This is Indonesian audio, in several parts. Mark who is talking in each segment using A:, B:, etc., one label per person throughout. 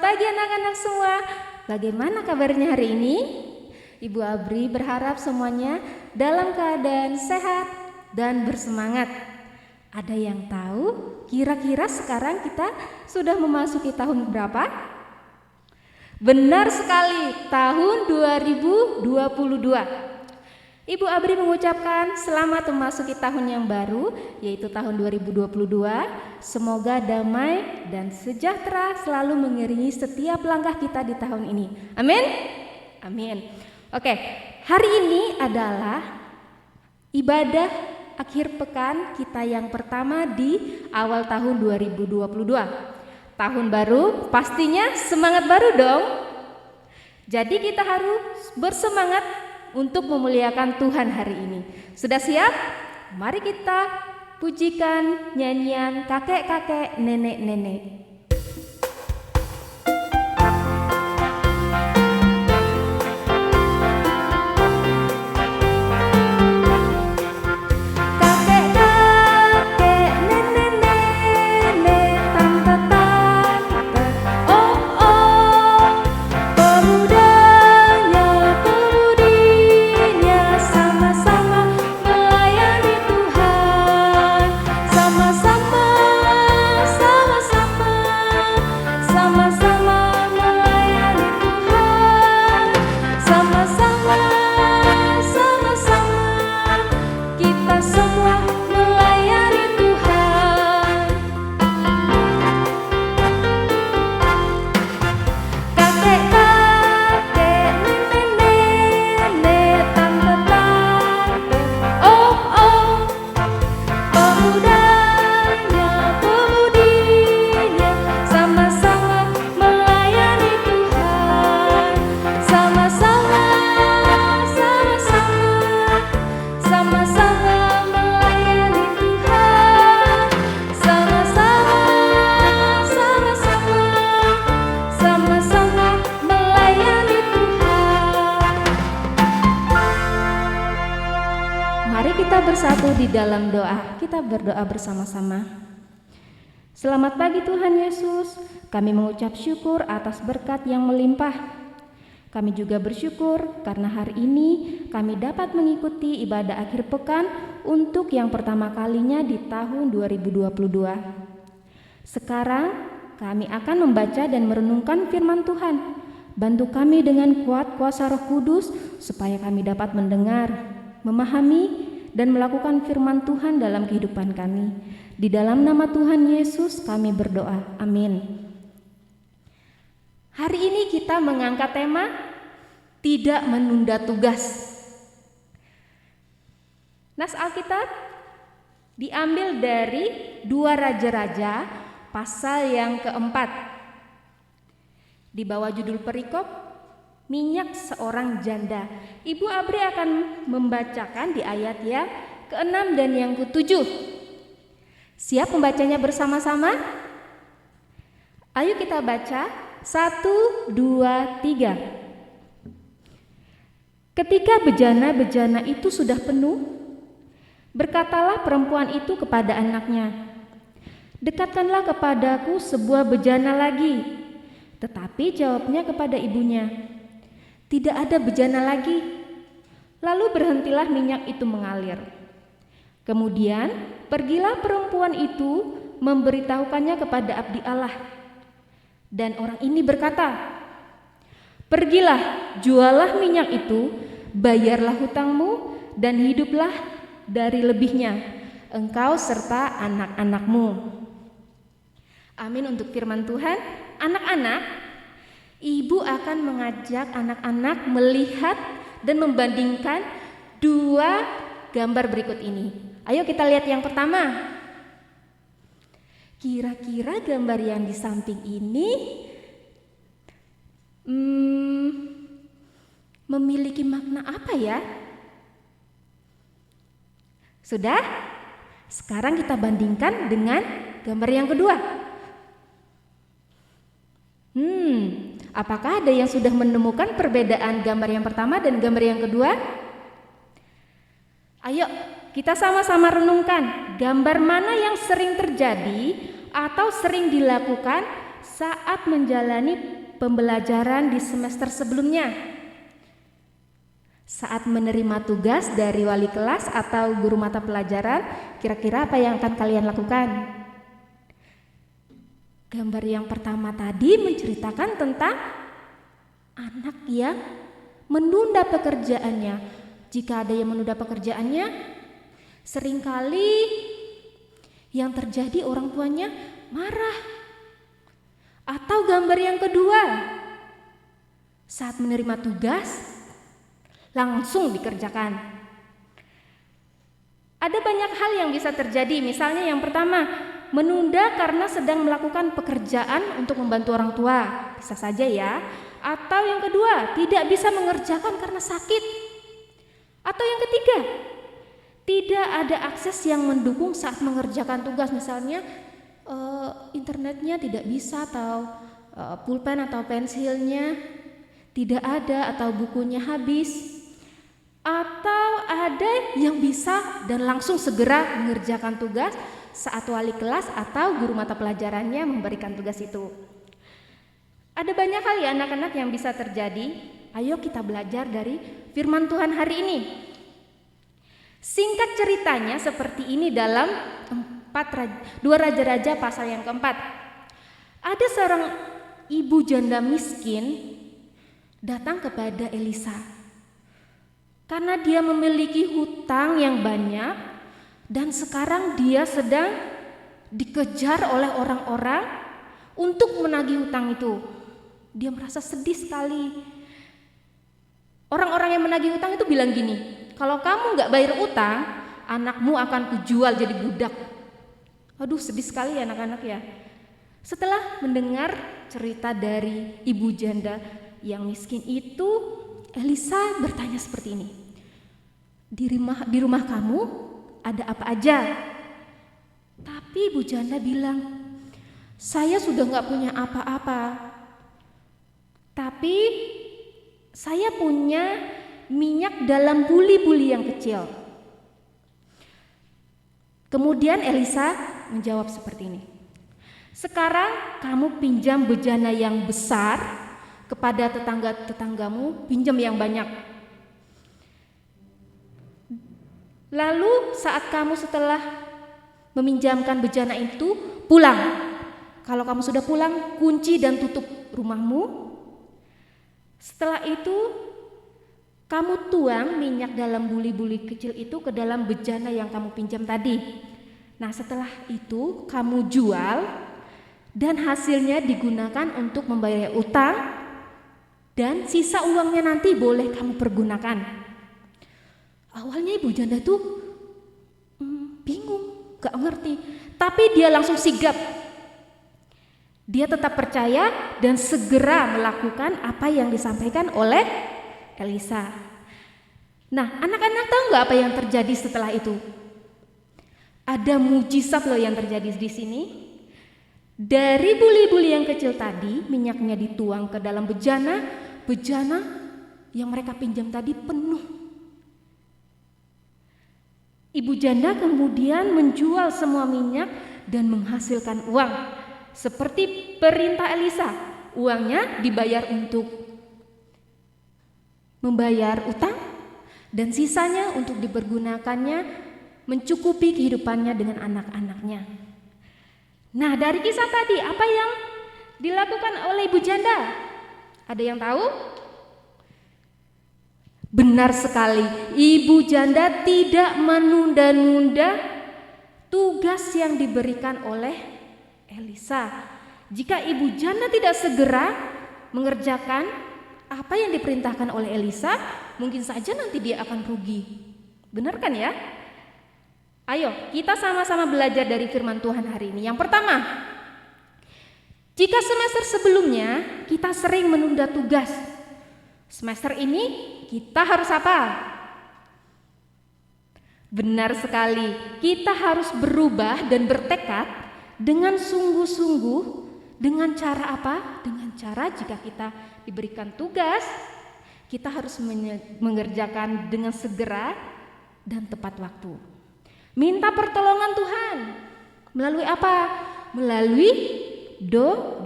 A: pagi anak-anak semua. Bagaimana kabarnya hari ini? Ibu Abri berharap semuanya dalam keadaan sehat dan bersemangat. Ada yang tahu kira-kira sekarang kita sudah memasuki tahun berapa? Benar sekali, tahun 2022. Ibu Abri mengucapkan selamat memasuki tahun yang baru, yaitu tahun 2022. Semoga damai dan sejahtera selalu mengiringi setiap langkah kita di tahun ini. Amin? Amin. Oke, hari ini adalah ibadah akhir pekan kita yang pertama di awal tahun 2022. Tahun baru, pastinya semangat baru dong. Jadi kita harus bersemangat untuk memuliakan Tuhan hari ini. Sudah siap? Mari kita pujikan nyanyian kakek-kakek, nenek-nenek. Bersatu di dalam doa, kita berdoa bersama-sama. Selamat pagi Tuhan Yesus, kami mengucap syukur atas berkat yang melimpah. Kami juga bersyukur karena hari ini kami dapat mengikuti ibadah akhir pekan untuk yang pertama kalinya di tahun 2022. Sekarang kami akan membaca dan merenungkan firman Tuhan. Bantu kami dengan kuat kuasa Roh Kudus supaya kami dapat mendengar, memahami, dan melakukan firman Tuhan dalam kehidupan kami. Di dalam nama Tuhan Yesus kami berdoa. Amin. Hari ini kita mengangkat tema tidak menunda tugas. Nas Alkitab diambil dari 2 Raja-Raja pasal yang keempat. Di bawah judul perikop minyak seorang janda. Ibu Abri akan membacakan di ayat yang ke-6 dan yang ke-7. Siap membacanya bersama-sama? Ayo kita baca 1, 2, 3. Ketika bejana-bejana itu sudah penuh, berkatalah perempuan itu kepada anaknya, "Dekatkanlah kepadaku sebuah bejana lagi." Tetapi jawabnya kepada ibunya, "Tidak ada bejana lagi." Lalu berhentilah minyak itu mengalir. Kemudian pergilah perempuan itu memberitahukannya kepada abdi Allah. Dan orang ini berkata, "Pergilah, jualah minyak itu, bayarlah hutangmu, dan hiduplah dari lebihnya, engkau serta anak-anakmu." Amin untuk firman Tuhan. Anak-anak, Ibu akan mengajak anak-anak melihat dan membandingkan 2 gambar berikut ini. Ayo kita lihat yang pertama. Kira-kira gambar yang di samping ini memiliki makna apa ya? Sudah? Sekarang kita bandingkan dengan gambar yang kedua. Apakah ada yang sudah menemukan perbedaan gambar yang pertama dan gambar yang kedua? Ayo kita sama-sama renungkan gambar mana yang sering terjadi atau sering dilakukan saat menjalani pembelajaran di semester sebelumnya? Saat menerima tugas dari wali kelas atau guru mata pelajaran, kira-kira apa yang akan kalian lakukan? Gambar yang pertama tadi menceritakan tentang anak yang menunda pekerjaannya. Jika ada yang menunda pekerjaannya, seringkali yang terjadi orang tuanya marah. Atau gambar yang kedua, saat menerima tugas langsung dikerjakan. Ada banyak hal yang bisa terjadi. Misalnya yang pertama, menunda karena sedang melakukan pekerjaan untuk membantu orang tua, bisa saja ya. Atau yang kedua, tidak bisa mengerjakan karena sakit. Atau yang ketiga, tidak ada akses yang mendukung saat mengerjakan tugas. Misalnya internetnya tidak bisa, atau pulpen atau pensilnya tidak ada, atau bukunya habis. Atau ada yang bisa dan langsung segera mengerjakan tugas saat wali kelas atau guru mata pelajarannya memberikan tugas itu. Ada banyak hal ya anak-anak yang bisa terjadi. Ayo kita belajar dari firman Tuhan hari ini. Singkat ceritanya seperti ini dalam 2 Raja-Raja pasal yang keempat. Ada seorang ibu janda miskin datang kepada Elisa karena dia memiliki hutang yang banyak dan sekarang dia sedang dikejar oleh orang-orang untuk menagih hutang itu. Dia merasa sedih sekali. Orang-orang yang menagih hutang itu bilang gini, kalau kamu gak bayar utang, anakmu akan kujual jadi budak. Aduh, sedih sekali ya anak-anak ya. Setelah mendengar cerita dari ibu janda yang miskin itu, Elisa bertanya seperti ini, di rumah kamu ada apa aja? Tapi ibu janda bilang, saya sudah gak punya apa-apa, tapi saya punya minyak dalam buli-buli yang kecil. Kemudian Elisa menjawab seperti ini, sekarang kamu pinjam bejana yang besar kepada tetangga-tetanggamu, pinjam yang banyak. Lalu saat kamu setelah meminjamkan bejana itu, pulang. Kalau kamu sudah pulang, kunci dan tutup rumahmu. Setelah itu kamu tuang minyak dalam buli-buli kecil itu ke dalam bejana yang kamu pinjam tadi. Nah, setelah itu kamu jual dan hasilnya digunakan untuk membayar utang, dan sisa uangnya nanti boleh kamu pergunakan. Awalnya ibu janda tuh bingung, gak ngerti, tapi dia langsung sigap. Dia tetap percaya dan segera melakukan apa yang disampaikan oleh Elisa. Nah, anak-anak tahu gak apa yang terjadi setelah itu? Ada mujizat loh yang terjadi di sini. Dari buli-buli yang kecil tadi, minyaknya dituang ke dalam bejana yang mereka pinjam tadi penuh. Ibu janda kemudian menjual semua minyak dan menghasilkan uang. Seperti perintah Elisa, uangnya dibayar untuk membayar utang dan sisanya untuk dipergunakannya mencukupi kehidupannya dengan anak-anaknya. Nah, dari kisah tadi apa yang dilakukan oleh ibu janda? Ada yang tahu? Benar sekali, ibu janda tidak menunda-nunda tugas yang diberikan oleh Elisa. Jika ibu janda tidak segera mengerjakan apa yang diperintahkan oleh Elisa, mungkin saja nanti dia akan rugi. Benar kan ya? Ayo kita sama-sama belajar dari firman Tuhan hari ini. Yang pertama, jika semester sebelumnya kita sering menunda tugas, semester ini kita harus apa? Benar sekali, kita harus berubah dan bertekad dengan sungguh-sungguh. Dengan cara apa? Dengan cara jika kita diberikan tugas, kita harus mengerjakan dengan segera dan tepat waktu. Minta pertolongan Tuhan. Melalui apa? Melalui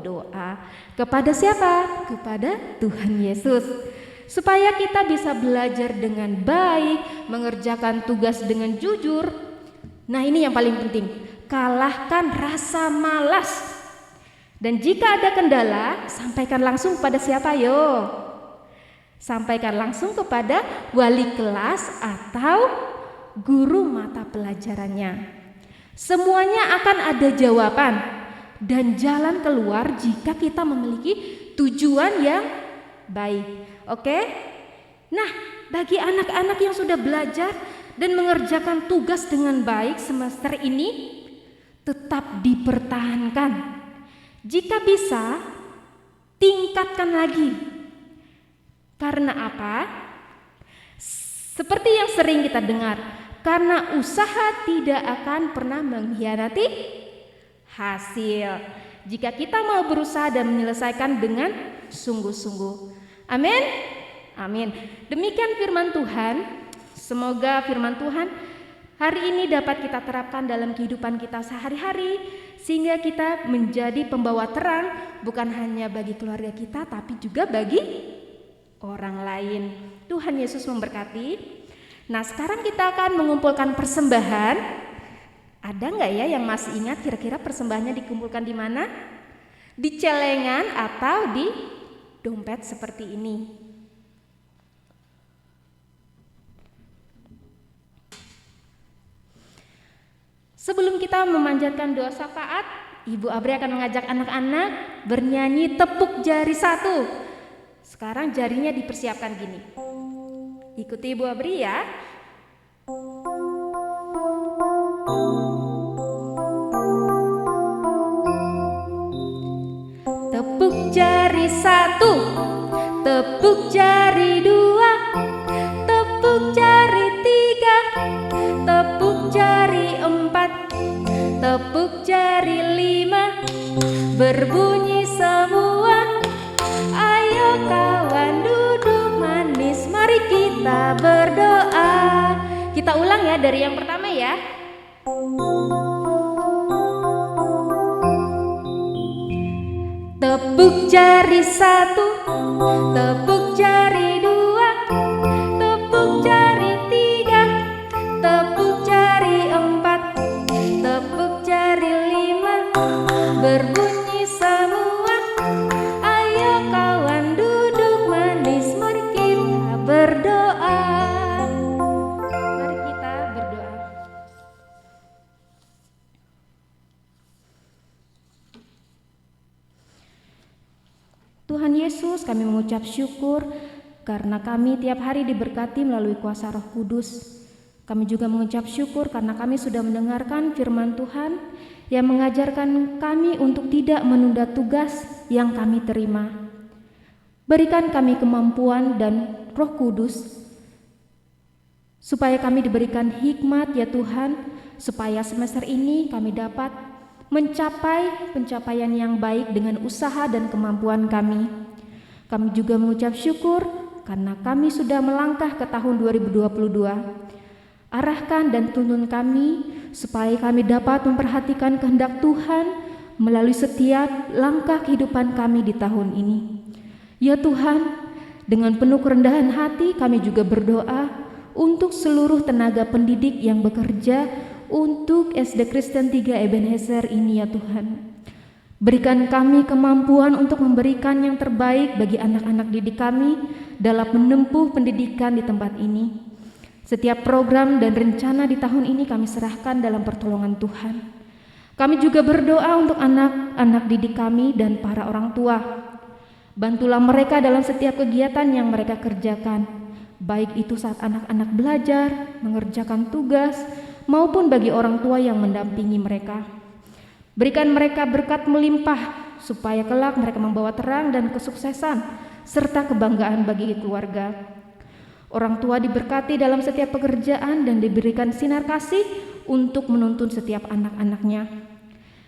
A: doa. Kepada siapa? Kepada Tuhan Yesus. Supaya kita bisa belajar dengan baik, mengerjakan tugas dengan jujur. Nah, ini yang paling penting. Kalahkan rasa malas. Dan jika ada kendala, sampaikan langsung kepada siapa? Yo. Sampaikan langsung kepada wali kelas atau guru mata pelajarannya. Semuanya akan ada jawaban dan jalan keluar jika kita memiliki tujuan yang baik. Oke? Nah, bagi anak-anak yang sudah belajar dan mengerjakan tugas dengan baik semester ini, tetap dipertahankan. Jika bisa, tingkatkan lagi. Karena apa? Seperti yang sering kita dengar, karena usaha tidak akan pernah mengkhianati hasil. Jika kita mau berusaha dan menyelesaikan dengan sungguh-sungguh. Amin. Amin. Demikian firman Tuhan. Semoga firman Tuhan hari ini dapat kita terapkan dalam kehidupan kita sehari-hari, sehingga kita menjadi pembawa terang bukan hanya bagi keluarga kita tapi juga bagi orang lain. Tuhan Yesus memberkati. Nah, sekarang kita akan mengumpulkan persembahan. Ada nggak ya yang masih ingat kira-kira persembahannya dikumpulkan di mana? Di celengan atau di dompet seperti ini. Sebelum kita memanjatkan doa syafaat, Ibu Abri akan mengajak anak-anak bernyanyi tepuk jari satu. Sekarang jarinya dipersiapkan gini. Ikuti Ibu Abri ya. Tepuk jari satu, tepuk jari dua, tepuk jari tiga, tepuk jari empat, tepuk jari lima, berbunyi semua. Ayo kawan duduk manis, mari kita berdoa. Kita ulang ya dari yang pertama ya. Tepuk jari satu, tepuk jari dua, tepuk jari tiga, tepuk jari empat, tepuk jari lima, berbunyi semua. Ayo kawan duduk manis, mari kita berdoa. Mari kita berdoa. Tuhan Yesus, kami mengucap syukur karena kami tiap hari diberkati melalui kuasa Roh Kudus. Kami juga mengucap syukur karena kami sudah mendengarkan firman Tuhan yang mengajarkan kami untuk tidak menunda tugas yang kami terima. Berikan kami kemampuan dan Roh Kudus supaya kami diberikan hikmat ya Tuhan, supaya semester ini kami dapat mencapai pencapaian yang baik dengan usaha dan kemampuan kami. Kami juga mengucap syukur karena kami sudah melangkah ke tahun 2022. Arahkan dan tuntun kami supaya kami dapat memperhatikan kehendak Tuhan melalui setiap langkah kehidupan kami di tahun ini. Ya Tuhan, dengan penuh kerendahan hati kami juga berdoa untuk seluruh tenaga pendidik yang bekerja untuk SD Kristen 3 Ebenezer ini ya Tuhan. Berikan kami kemampuan untuk memberikan yang terbaik bagi anak-anak didik kami dalam menempuh pendidikan di tempat ini. Setiap program dan rencana di tahun ini kami serahkan dalam pertolongan Tuhan. Kami juga berdoa untuk anak-anak didik kami dan para orang tua. Bantulah mereka dalam setiap kegiatan yang mereka kerjakan, baik itu saat anak-anak belajar, mengerjakan tugas, maupun bagi orang tua yang mendampingi mereka. Berikan mereka berkat melimpah, supaya kelak mereka membawa terang dan kesuksesan, serta kebanggaan bagi keluarga. Orang tua diberkati dalam setiap pekerjaan dan diberikan sinar kasih untuk menuntun setiap anak-anaknya.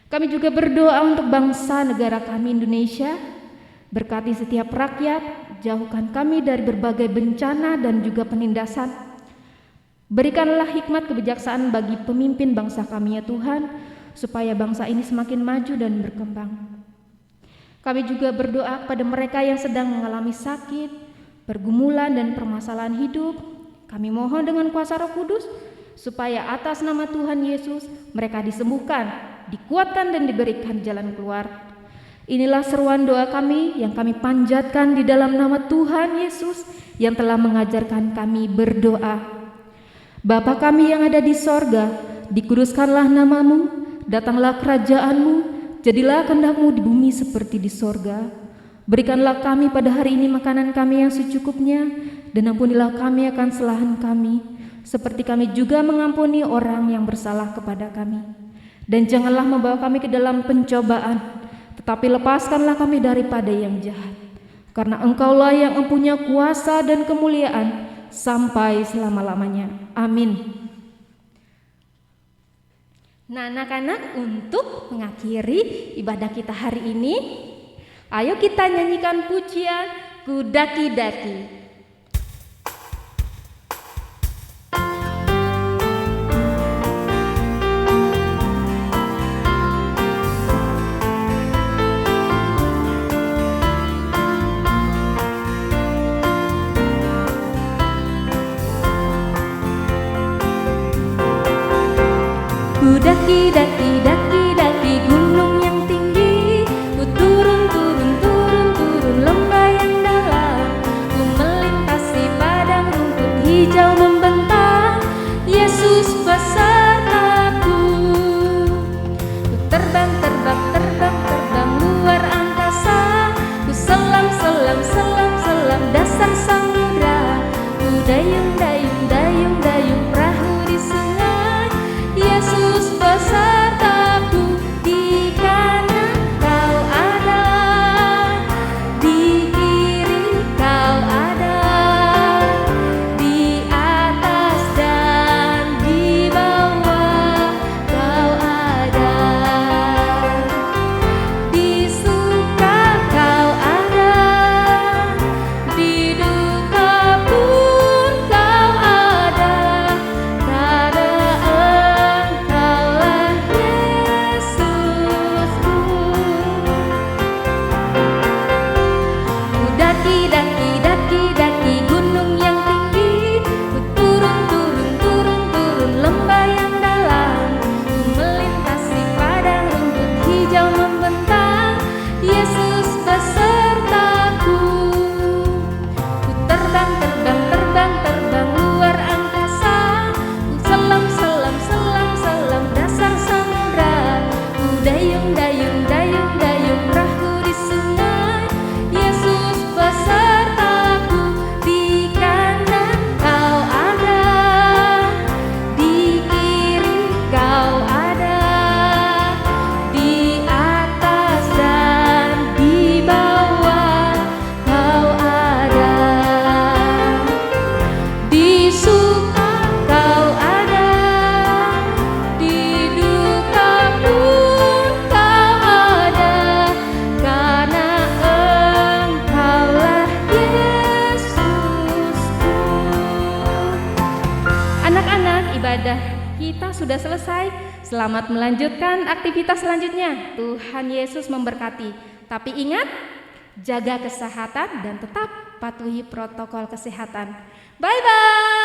A: Kami juga berdoa untuk bangsa negara kami Indonesia. Berkati setiap rakyat, jauhkan kami dari berbagai bencana dan juga penindasan. Berikanlah hikmat kebijaksanaan bagi pemimpin bangsa kami ya Tuhan, supaya bangsa ini semakin maju dan berkembang. Kami juga berdoa kepada mereka yang sedang mengalami sakit, pergumulan dan permasalahan hidup. Kami mohon dengan kuasa Roh Kudus supaya atas nama Tuhan Yesus mereka disembuhkan, dikuatkan dan diberikan jalan keluar. Inilah seruan doa kami yang kami panjatkan di dalam nama Tuhan Yesus yang telah mengajarkan kami berdoa. Bapa kami yang ada di sorga, dikuduskanlah namamu, datanglah kerajaanmu, jadilah kehendak-Mu di bumi seperti di sorga. Berikanlah kami pada hari ini makanan kami yang secukupnya, dan ampunilah kami akan kesalahan kami, seperti kami juga mengampuni orang yang bersalah kepada kami. Dan janganlah membawa kami ke dalam pencobaan, tetapi lepaskanlah kami daripada yang jahat. Karena Engkaulah yang mempunyai kuasa dan kemuliaan sampai selama-lamanya. Amin. Nah, anak-anak, untuk mengakhiri ibadah kita hari ini, ayo kita nyanyikan pujian Ku Daki-Daki. Ku daki-daki, daki-daki gunung yang tinggi, ku turun lembah yang dalam, ku melintasi padang rumput hijau membentang, Yesus besertaku. Ku terbang luar angkasa, ku selam dasar samudra, ku dayung perahu di sungai, Yesus besertaku. Di kanan Kau ada, di kiri Kau ada, di atas dan di bawah Kau ada, di suka Kau ada, di duka pun Kau ada, karena Engkaulah Yesusku. Ku daki-daki gunung yang tinggi, ku turun lembah yang dalam, ku melintasi padang rumput hijau membentang, Yesus besertaku. Ku terbang luar angkasa, ku selam dasar samudra, ku dayung perahu di sungai, Yesus besertaku. Di kanan Kau ada, di kiri Kau ada, di atas dan di bawah Kau ada, di suka Kau ada, di duka pun Kau ada, karena Engkaulah Yesusku. Anak-anak, ibadah kita sudah selesai. Selamat melanjutkan aktivitas selanjutnya. Tuhan Yesus memberkati. Tapi ingat, jaga kesehatan dan tetap patuhi protokol kesehatan. Bye-bye.